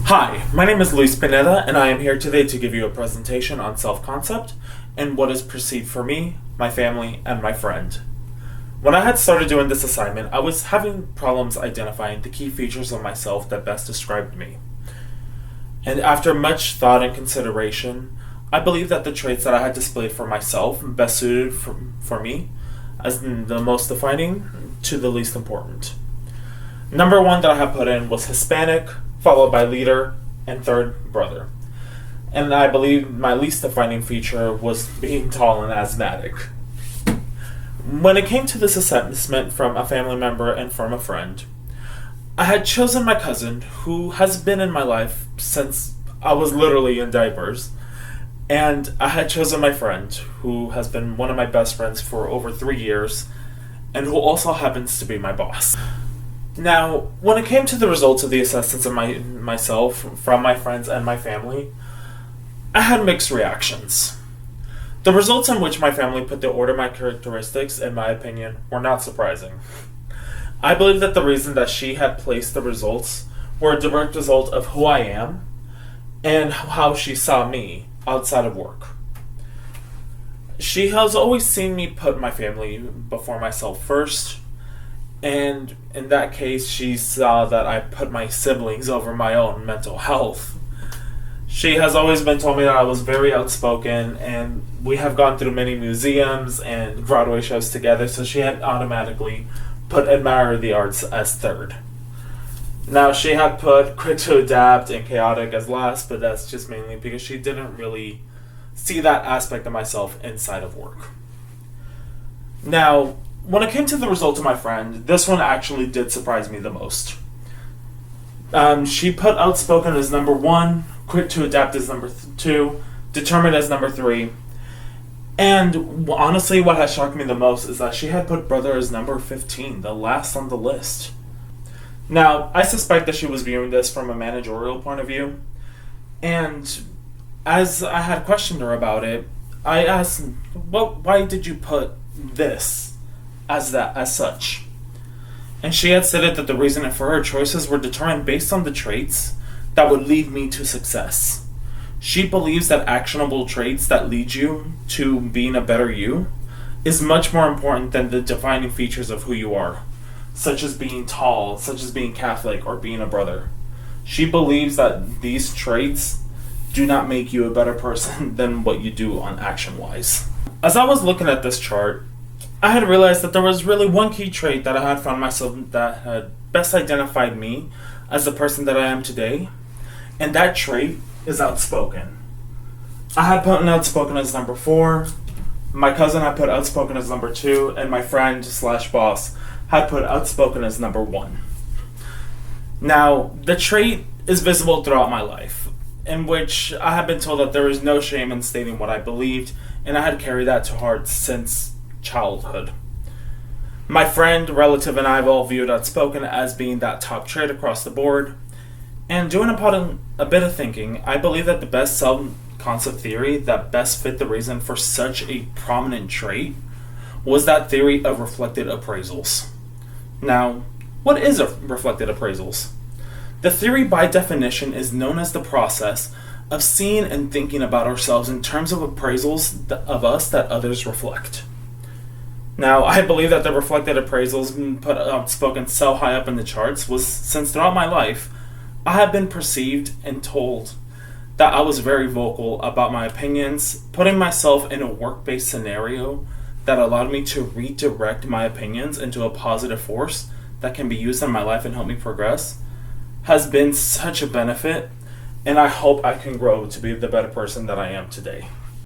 Hi, my name is Luis Pineda, and I am here today to give you a presentation on self-concept and what is perceived for me, my family, and my friend. When I had started doing this assignment, I was having problems identifying the key features of myself that best described me. And after much thought and consideration, I believe that the traits that I had displayed for myself best suited for me as the most defining to the least important. Number one that I have put in was Hispanic, followed by leader, and third, brother. And I believe my least defining feature was being tall and asthmatic. When it came to this assessment from a family member and from a friend, I had chosen my cousin, who has been in my life since I was literally in diapers, and I had chosen my friend, who has been one of my best friends for over 3 years, and who also happens to be my boss. Now, when it came to the results of the assessments of myself from my friends and my family, I had mixed reactions. The results in which my family put the order of my characteristics, in my opinion, were not surprising. I believe that the reason that she had placed the results were a direct result of who I am and how she saw me outside of work. She has always seen me put my family before myself first, and in that case, she saw that I put my siblings over my own mental health. She has always been told me that I was very outspoken, and we have gone through many museums and Broadway shows together, so she had automatically put admire the arts as third. Now, she had put quick to adapt and chaotic as last, but that's just mainly because she didn't really see that aspect of myself inside of work. Now, when it came to the result of my friend, this one actually did surprise me the most. She put outspoken as number 1, quick to adapt as number 2, determined as number 3, and honestly what has shocked me the most is that she had put brother as number 15, the last on the list. Now, I suspect that she was viewing this from a managerial point of view, and as I had questioned her about it, I asked, why did you put this as such? And she had stated that the reason for her choices were determined based on the traits that would lead me to success. She believes that actionable traits that lead you to being a better you is much more important than the defining features of who you are, such as being tall, such as being Catholic, or being a brother. She believes that these traits do not make you a better person than what you do on action-wise. As I was looking at this chart, I had realized that there was really one key trait that I had found myself that had best identified me as the person that I am today, and that trait is outspoken. I had put outspoken as number 4, my cousin had put outspoken as number 2, and my friend / boss had put outspoken as number 1. Now, the trait is visible throughout my life, in which I have been told that there is no shame in stating what I believed, and I had carried that to heart since childhood. My friend, relative, and I have all viewed outspoken as being that top trait across the board. And doing upon a bit of thinking, I believe that the best self-concept theory that best fit the reason for such a prominent trait was that theory of reflected appraisals. Now, what is reflected appraisals? The theory by definition is known as the process of seeing and thinking about ourselves in terms of appraisals of us that others reflect. Now, I believe that the reflected appraisals put outspoken so high up in the charts was since throughout my life, I have been perceived and told that I was very vocal about my opinions, putting myself in a work-based scenario that allowed me to redirect my opinions into a positive force that can be used in my life and help me progress, has been such a benefit, and I hope I can grow to be the better person that I am today.